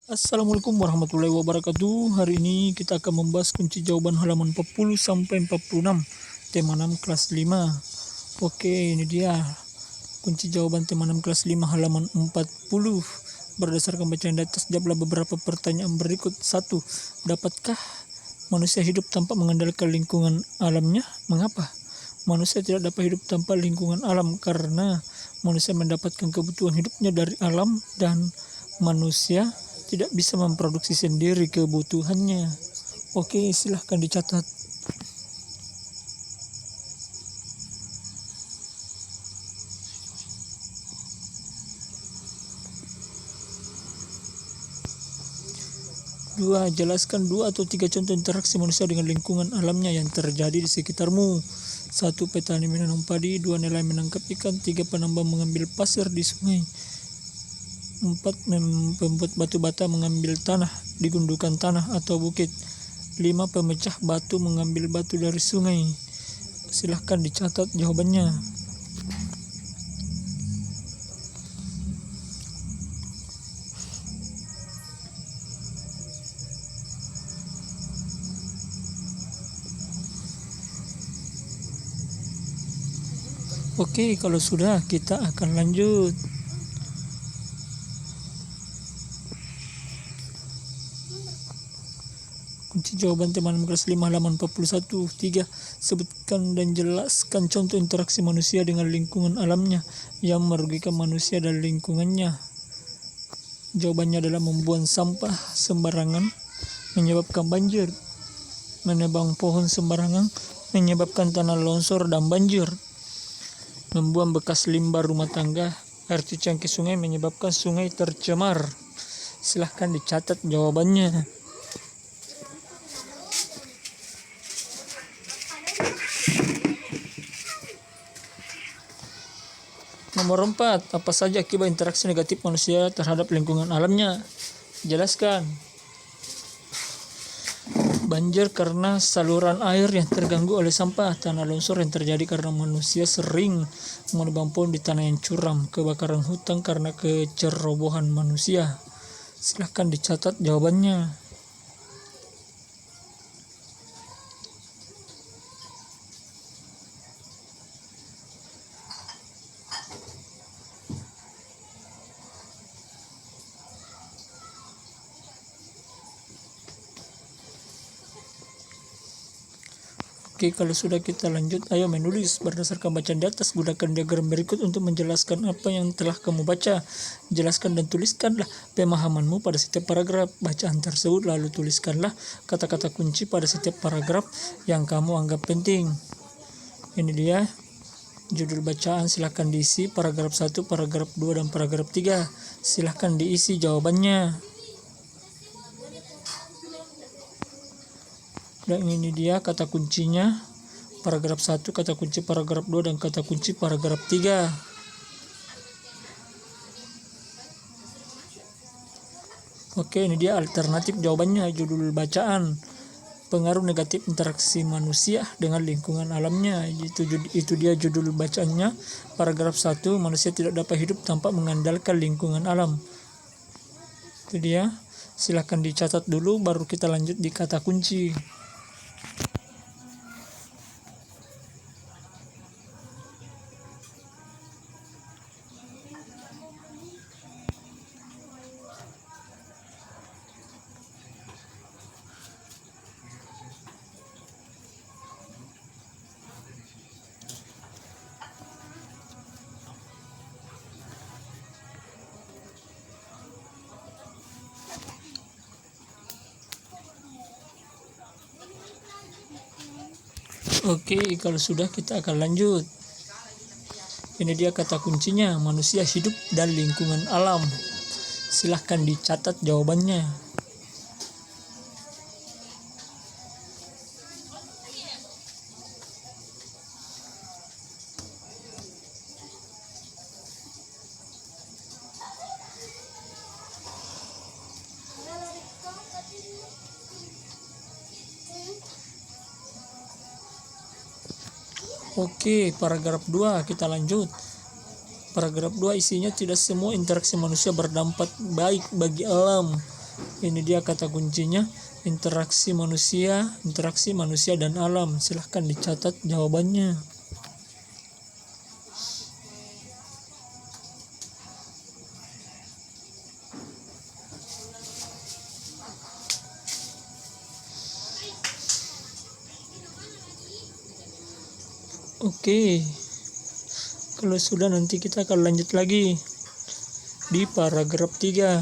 Assalamualaikum warahmatullahi wabarakatuh. Hari ini kita akan membahas kunci jawaban halaman 40 sampai 46, tema 6 kelas 5. Oke, ini dia kunci jawaban tema 6 kelas 5 halaman 40. Berdasarkan bacaan di atas, jawablah beberapa pertanyaan berikut. 1. Dapatkah manusia hidup tanpa mengandalkan lingkungan alamnya? Mengapa? Manusia tidak dapat hidup tanpa lingkungan alam karena manusia mendapatkan kebutuhan hidupnya dari alam dan manusia tidak bisa memproduksi sendiri kebutuhannya. Oke, silahkan dicatat. Dua, jelaskan 2 atau 3 contoh interaksi manusia dengan lingkungan alamnya yang terjadi di sekitarmu. 1. Petani menanam padi. 2. Nelayan menangkap ikan. 3. Penambang mengambil pasir di sungai. 4. Pembuat batu bata mengambil tanah di gundukan tanah atau bukit. 5. Pemecah batu mengambil batu dari sungai. Silahkan dicatat jawabannya. Oke, kalau sudah kita akan lanjut. Kunci jawaban tema 6 kelas 5 halaman 41. 3. Sebutkan dan jelaskan contoh interaksi manusia dengan lingkungan alamnya yang merugikan manusia dan lingkungannya. Jawabannya adalah membuang sampah sembarangan menyebabkan banjir, menebang pohon sembarangan menyebabkan tanah longsor dan banjir, membuang bekas limbah rumah tangga, air cucian ke sungai menyebabkan sungai tercemar. Silahkan dicatat jawabannya. Nomor 4. Apa saja akibat interaksi negatif manusia terhadap lingkungan alamnya? Jelaskan. Banjir karena saluran air yang terganggu oleh sampah. Tanah longsor yang terjadi karena manusia sering menebang pohon di tanah yang curam. Kebakaran hutan karena kecerobohan manusia. Silahkan dicatat jawabannya. Oke, kalau sudah kita lanjut, ayo menulis. Berdasarkan bacaan di atas, gunakan diagram berikut untuk menjelaskan apa yang telah kamu baca. Jelaskan dan tuliskanlah pemahamanmu pada setiap paragraf bacaan tersebut, lalu tuliskanlah kata-kata kunci pada setiap paragraf yang kamu anggap penting. Ini dia judul bacaan, silahkan diisi paragraf 1, paragraf 2, dan paragraf 3. Silahkan diisi jawabannya. Dan ini dia kata kuncinya, paragraf 1, kata kunci paragraf 2, dan kata kunci paragraf 3. Oke, ini dia alternatif jawabannya. Judul bacaan, pengaruh negatif interaksi manusia dengan lingkungan alamnya. Itu dia judul bacaannya. Paragraf 1, manusia tidak dapat hidup tanpa mengandalkan lingkungan alam. Itu dia. Silahkan dicatat dulu, baru kita lanjut di kata kunci. Oke, kalau sudah kita akan lanjut. Ini dia kata kuncinya, manusia hidup dan lingkungan alam. Silahkan dicatat jawabannya. Oke, paragraf 2 kita lanjut. Paragraf 2 isinya tidak semua interaksi manusia berdampak baik bagi alam. Ini dia kata kuncinya, interaksi manusia dan alam. Silahkan dicatat jawabannya. Oke, kalau sudah nanti kita akan lanjut lagi di paragraf 3.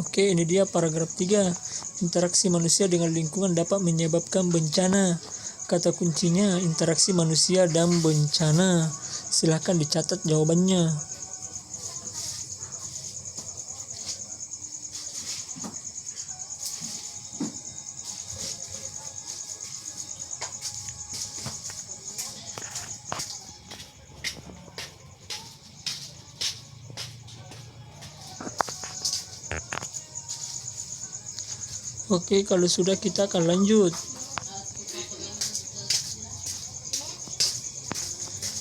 Oke, ini dia paragraf 3. Interaksi manusia dengan lingkungan dapat menyebabkan bencana. Kata kuncinya interaksi manusia dan bencana. Silahkan dicatat jawabannya. Oke, kalau sudah kita akan lanjut.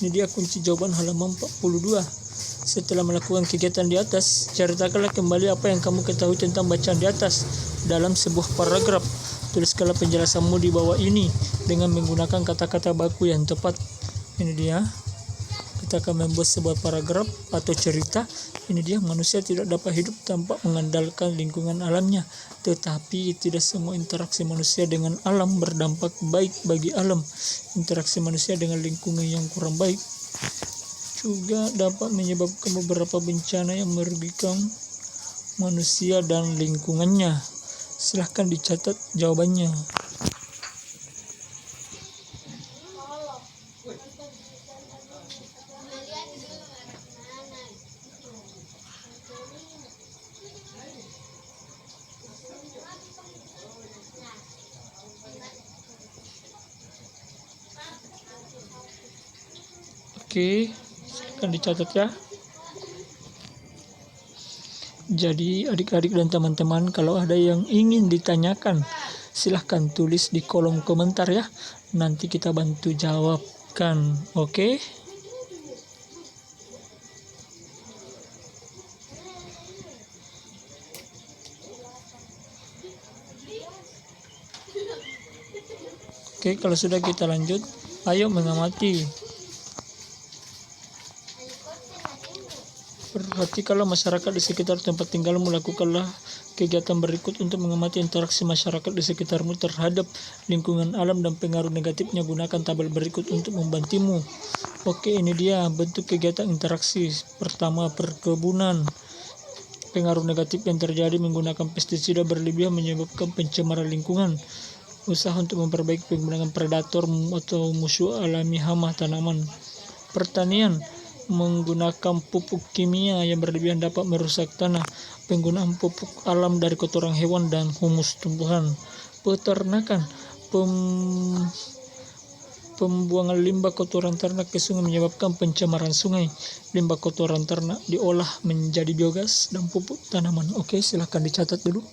Ini dia kunci jawaban halaman 42. Setelah melakukan kegiatan di atas, ceritakanlah kembali apa yang kamu ketahui tentang bacaan di atas dalam sebuah paragraf. Tuliskanlah penjelasanmu di bawah ini dengan menggunakan kata-kata baku yang tepat. Ini dia. Kita akan membuat sebuah paragraf atau cerita. Ini dia, manusia tidak dapat hidup tanpa mengandalkan lingkungan alamnya. Tetapi tidak semua interaksi manusia dengan alam berdampak baik bagi alam. Interaksi manusia dengan lingkungan yang kurang baik juga dapat menyebabkan beberapa bencana yang merugikan manusia dan lingkungannya. Silahkan dicatat jawabannya. Oke, silahkan dicatat ya. Jadi adik-adik dan teman-teman, kalau ada yang ingin ditanyakan, silahkan tulis di kolom komentar ya. Nanti kita bantu jawabkan, oke? Oke, kalau sudah kita lanjut, ayo mengamati. Perhatikanlah masyarakat di sekitar tempat tinggalmu, lakukanlah kegiatan berikut untuk mengamati interaksi masyarakat di sekitarmu terhadap lingkungan alam dan pengaruh negatifnya. Gunakan tabel berikut untuk membantumu. Oke, ini dia bentuk kegiatan interaksi. Pertama, perkebunan. Pengaruh negatif yang terjadi menggunakan pestisida berlebihan menyebabkan pencemaran lingkungan. Usaha untuk memperbaiki penggunaan predator atau musuh alami hama tanaman. Pertanian, menggunakan pupuk kimia yang berlebihan dapat merusak tanah. Penggunaan pupuk alam dari kotoran hewan dan humus tumbuhan. Peternakan, pembuangan limbah kotoran ternak ke sungai menyebabkan pencemaran sungai. Limbah kotoran ternak diolah menjadi biogas dan pupuk tanaman. Oke, silahkan dicatat dulu.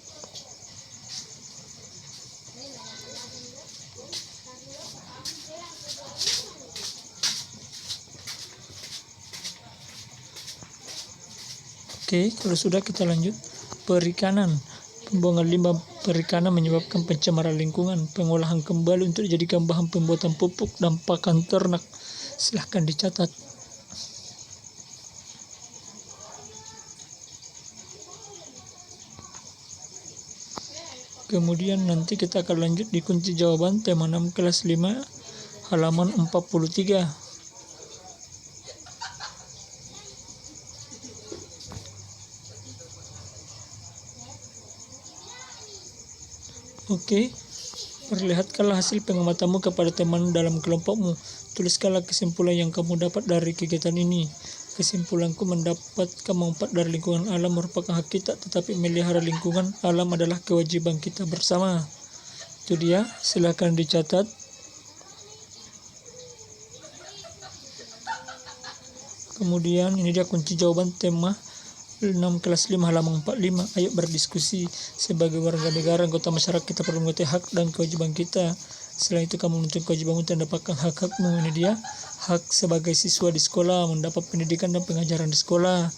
Oke, kalau sudah kita lanjut. Perikanan. Pembuangan limbah perikanan menyebabkan pencemaran lingkungan. Pengolahan kembali untuk dijadikan bahan pembuatan pupuk dan pakan ternak. Silahkan dicatat. Kemudian nanti kita akan lanjut di kunci jawaban tema 6 kelas 5 halaman 43. Oke, perlihatkanlah hasil pengamatanmu kepada teman dalam kelompokmu. Tuliskanlah kesimpulan yang kamu dapat dari kegiatan ini. Kesimpulanku, mendapatkan manfaat dari lingkungan alam merupakan hak kita, tetapi melihara lingkungan alam adalah kewajiban kita bersama. Itu dia, silakan dicatat. Kemudian ini dia kunci jawaban tema 6 kelas 5 halaman 45. Ayo berdiskusi. Sebagai warga negara, anggota masyarakat, kita perlu mengetahui hak dan kewajiban kita. Selain itu, kamu menuntut kewajibanmu dan mendapatkan hak-hakmu. Ini dia, hak sebagai siswa di sekolah, mendapat pendidikan dan pengajaran di sekolah.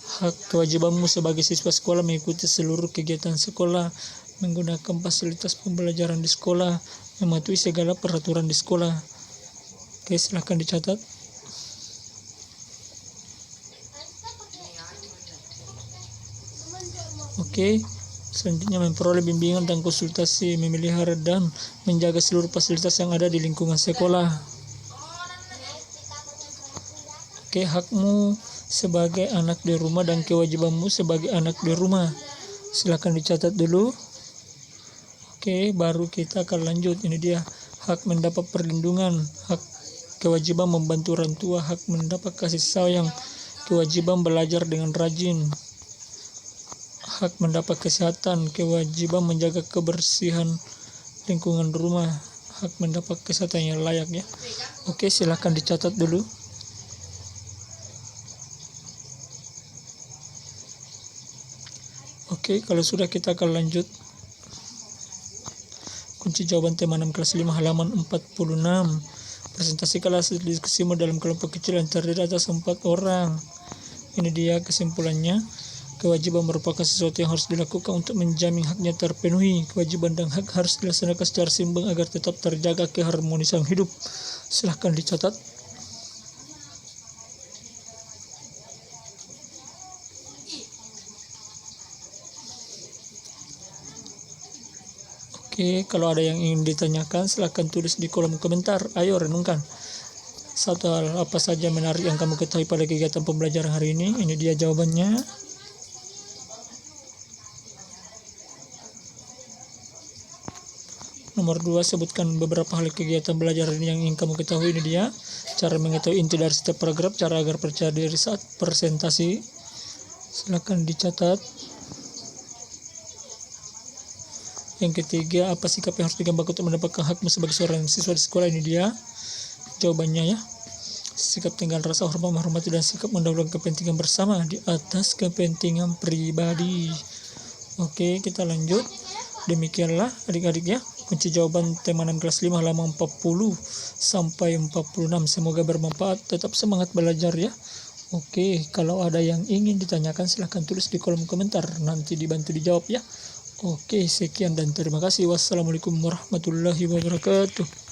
Hak kewajibanmu sebagai siswa sekolah mengikuti seluruh kegiatan sekolah, menggunakan fasilitas pembelajaran di sekolah, mematuhi segala peraturan di sekolah. Oke, silahkan dicatat. Oke, selanjutnya memperoleh bimbingan dan konsultasi, memelihara dan menjaga seluruh fasilitas yang ada di lingkungan sekolah. Oke, hakmu sebagai anak di rumah dan kewajibanmu sebagai anak di rumah. Silakan dicatat dulu. Oke, baru kita akan lanjut. Ini dia hak mendapat perlindungan, hak kewajiban membantu orang tua, hak mendapat kasih sayang, kewajiban belajar dengan rajin, hak mendapat kesehatan, kewajiban menjaga kebersihan lingkungan rumah, hak mendapat kesehatan yang layak ya. Oke, silakan dicatat dulu. Oke, kalau sudah kita akan lanjut. Kunci jawaban tema 6 kelas 5 halaman 46. Presentasi kelas diskusimu dalam kelompok kecil yang terdiri atas 4 orang. Ini dia kesimpulannya. Kewajiban merupakan sesuatu yang harus dilakukan untuk menjamin haknya terpenuhi. Kewajiban dan hak harus dilaksanakan secara seimbang agar tetap terjaga keharmonisan hidup. Silahkan dicatat. Oke, kalau ada yang ingin ditanyakan, silahkan tulis di kolom komentar. Ayo renungkan. Satu hal apa saja menarik yang kamu ketahui pada kegiatan pembelajaran hari ini? Ini dia jawabannya. Nomor 2, sebutkan beberapa hal kegiatan belajar yang ingin kamu ketahui. Ini dia. Cara mengetahui inti dari setiap paragraf, cara agar percaya diri saat presentasi. Silahkan dicatat. Yang ketiga, apa sikap yang harus digambarkan untuk mendapatkan hakmu sebagai seorang siswa di sekolah? Ini dia jawabannya ya. Sikap tinggal rasa hormat, menghormati, dan sikap mendahulukan kepentingan bersama di atas kepentingan pribadi. Oke, kita lanjut. Demikianlah adik-adik ya, kunci jawaban tema 6 kelas 5 halaman 40 sampai 46. Semoga bermanfaat. Tetap semangat belajar ya. Oke, kalau ada yang ingin ditanyakan silahkan tulis di kolom komentar. Nanti dibantu dijawab ya. Oke, sekian dan terima kasih. Wassalamualaikum warahmatullahi wabarakatuh.